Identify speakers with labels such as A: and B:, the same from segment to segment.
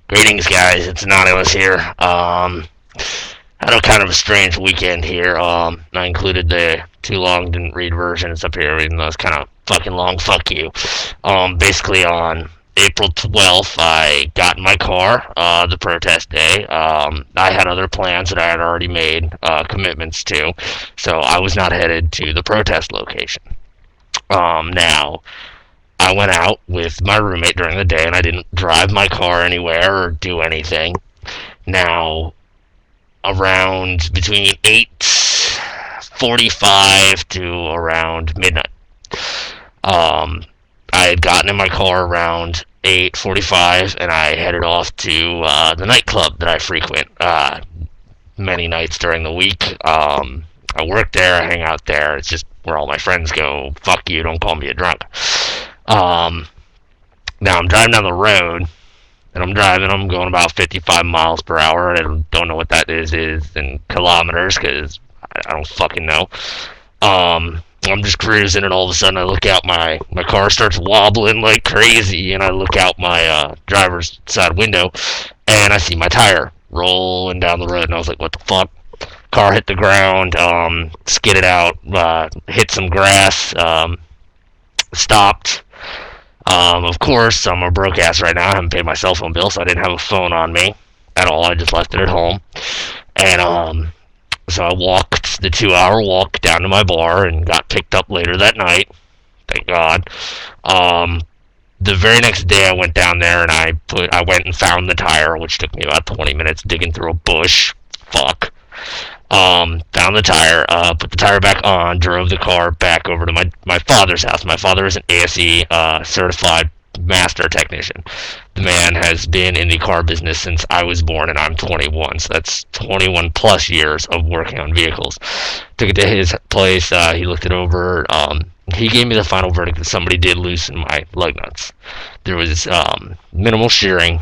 A: Greetings, guys. It's Anonyless here. Had a kind of a strange weekend here. I included the too long didn't read versions up here, even though it's kind of fucking long. Fuck you. Basically on April 12th, I got in my car, the protest day. I had other plans that I had already made commitments to, so I was not headed to the protest location. Now, I went out with my roommate during the day and I didn't drive my car anywhere or do anything. Now, around between 8:45 to around midnight. I had gotten in my car around 8:45 and I headed off to the nightclub that I frequent many nights during the week. I work there, I hang out there. It's just where all my friends go. Fuck you, don't call me a drunk. Um, Now I'm driving down the road, and I'm going about 55 miles per hour. I don't know what that is in kilometers, because I don't fucking know. I'm just cruising, and all of a sudden I look out, my car starts wobbling like crazy, and I look out my driver's side window, and I see my tire rolling down the road, and I was like, what the fuck? Car hit the ground, skidded out, hit some grass, stopped. Of course, I'm a broke ass right now. I haven't paid my cell phone bill, so I didn't have a phone on me at all. I just left it at home. And so I walked the 2 hour walk down to my bar and got picked up later that night. Thank God. The very next day, I went down there and I went and found the tire, which took me about 20 minutes digging through a bush. Fuck. Found the tire, put the tire back on, drove the car back over to my father's house. My father is an ASE certified master technician. The man has been in the car business since I was born, and I'm 21, so that's 21 plus years of working on vehicles. Took it to his place, he looked it over, he gave me the final verdict that somebody did loosen my lug nuts. There was minimal shearing,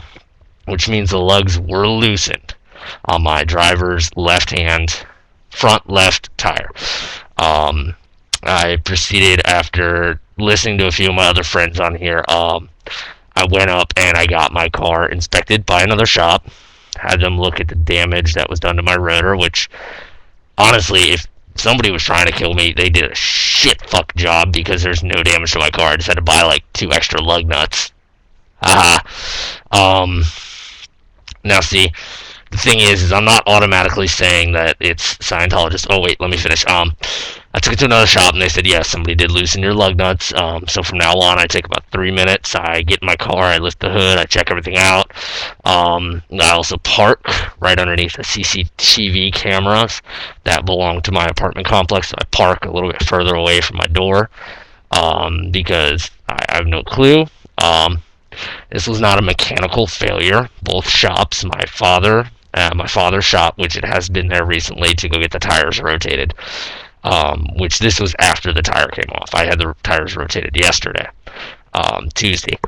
A: which means the lugs were loosened on my driver's left hand front left tire. I proceeded, after listening to a few of my other friends on here, I went up and I got my car inspected by another shop, had them look at the damage that was done to my rotor, which honestly, if somebody was trying to kill me, they did a shit fuck job, because there's no damage to my car. I just had to buy like 2 extra lug nuts. Now see, the thing is I'm not automatically saying that it's Scientologist. Oh wait, let me finish. I took it to another shop and they said, yes, somebody did loosen your lug nuts. So from now on, I take about 3 minutes. I get in my car, I lift the hood, I check everything out. I also park right underneath the CCTV cameras that belong to my apartment complex. So I park a little bit further away from my door, because I have no clue. This was not a mechanical failure. Both shops, my father's shop, which it has been there recently to go get the tires rotated, which this was after the tire came off. I had the tires rotated yesterday, Tuesday.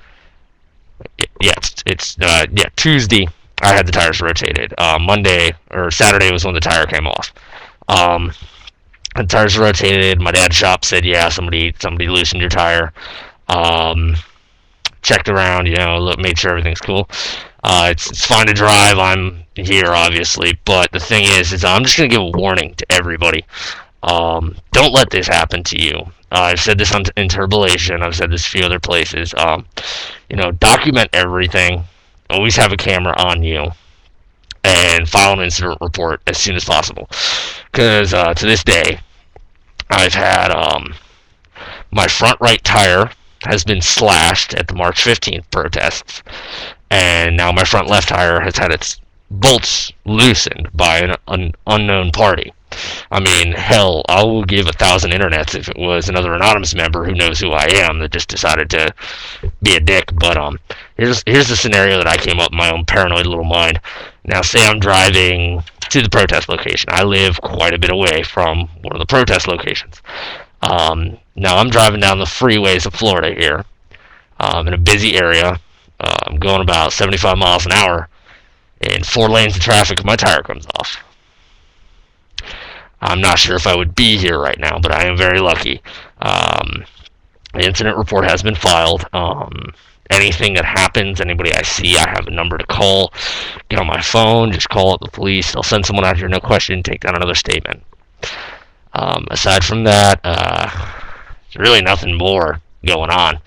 A: Tuesday I had the tires rotated. Monday or Saturday was when the tire came off. The tires rotated. My dad's shop said, yeah, somebody loosened your tire. Checked around, made sure everything's cool. It's fine to drive. I'm here, obviously, but the thing is I'm just gonna give a warning to everybody. Don't let this happen to you. I've said this on Interpolation. I've said this a few other places. Document everything. Always have a camera on you, and file an incident report as soon as possible. Because to this day, I've had my front right tire has been slashed at the March 15th protests, and now my front left tire has had its bolts loosened by an unknown party. I mean, hell, I will give 1,000 internets if it was another anonymous member who knows who I am that just decided to be a dick. But here's the scenario that I came up in my own paranoid little mind. Now, say I'm driving to the protest location. I live quite a bit away from one of the protest locations. Now I'm driving down the freeways of Florida here, in a busy area. I'm going about 75 miles an hour in 4 lanes of traffic, and my tire comes off. I'm not sure if I would be here right now, but I am very lucky. The incident report has been filed. anything that happens, anybody I see, I have a number to call. Get on my phone, just call up the police. They'll send someone out here, no question, take down another statement. Aside from that, there's really nothing more going on.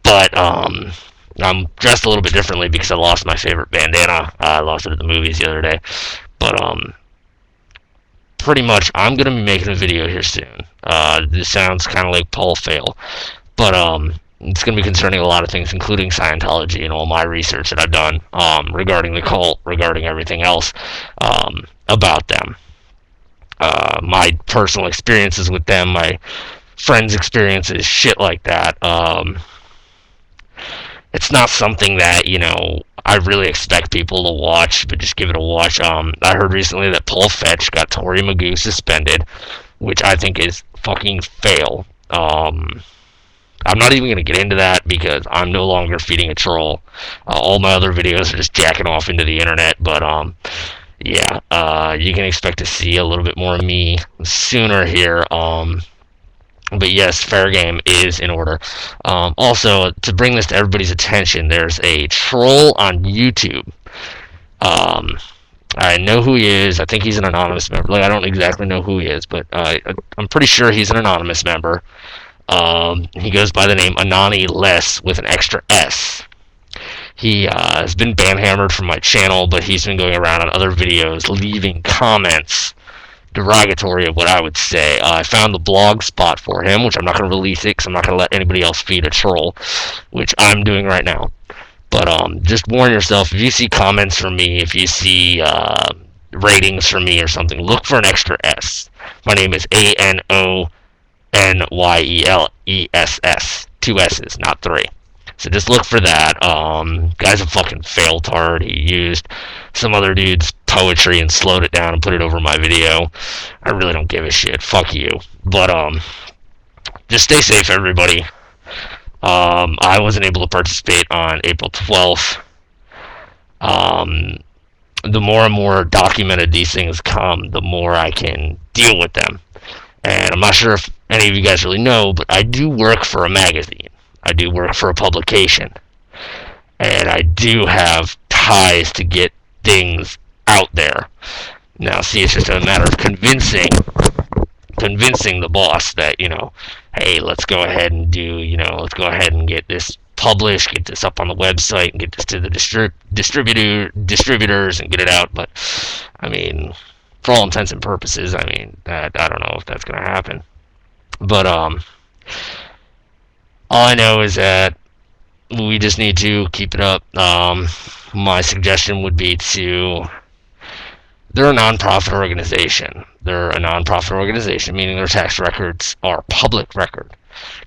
A: But I'm dressed a little bit differently because I lost my favorite bandana. I lost it at the movies the other day. But pretty much, I'm gonna be making a video here soon. This sounds kind of like Paul Fail, but it's gonna be concerning a lot of things, including Scientology and all my research that I've done regarding the cult, regarding everything else about them. My personal experiences with them, my friends' experiences, shit like that. It's not something that, I really expect people to watch, but just give it a watch. I heard recently that Paul Fetch got Tori Magoo suspended, which I think is fucking fail. I'm not even going to get into that because I'm no longer feeding a troll. All my other videos are just jacking off into the internet, but yeah, you can expect to see a little bit more of me sooner here. But yes, fair game is in order. Also, to bring this to everybody's attention, there's a troll on YouTube. I know who he is. I think he's an anonymous member. Like, I don't exactly know who he is, but I'm pretty sure he's an anonymous member. He goes by the name Anonyless with an extra S. He has been ban-hammered from my channel, but he's been going around on other videos leaving comments derogatory of what I would say. I found the blog spot for him, which I'm not going to release it because I'm not going to let anybody else feed a troll, which I'm doing right now. But just warn yourself, if you see comments from me, if you see ratings from me or something, look for an extra S. My name is ANONYELESS. 2 S's, not 3. So just look for that. Guy's a fucking fail-tard. He used some other dude's poetry and slowed it down and put it over my video. I really don't give a shit. Fuck you. But just stay safe, everybody. I wasn't able to participate on April 12th. The more and more documented these things come, the more I can deal with them. And I'm not sure if any of you guys really know, but I do work for a magazine. I do work for a publication. And I do have ties to get things out there. Now, see, it's just a matter of convincing the boss that, hey, let's go ahead and let's go ahead and get this published, get this up on the website, and get this to the distributors and get it out. But, I mean, for all intents and purposes, I don't know if that's going to happen. But, all I know is that we just need to keep it up. My suggestion would be they're a non-profit organization. They're a non-profit organization, meaning their tax records are public record.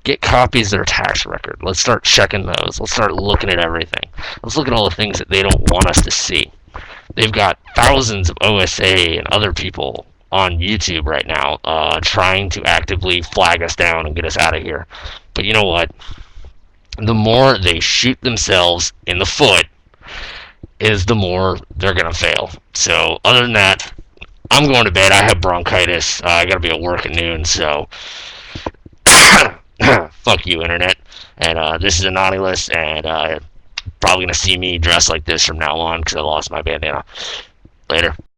A: Get copies of their tax record. Let's start checking those. Let's start looking at everything. Let's look at all the things that they don't want us to see. They've got thousands of OSA and other people on YouTube right now trying to actively flag us down and get us out of here. But you know what? The more they shoot themselves in the foot is the more they're going to fail. So other than that, I'm going to bed. I have bronchitis. I got to be at work at noon, so fuck you, Internet. And this is Anonyless, and probably going to see me dressed like this from now on because I lost my bandana. Later.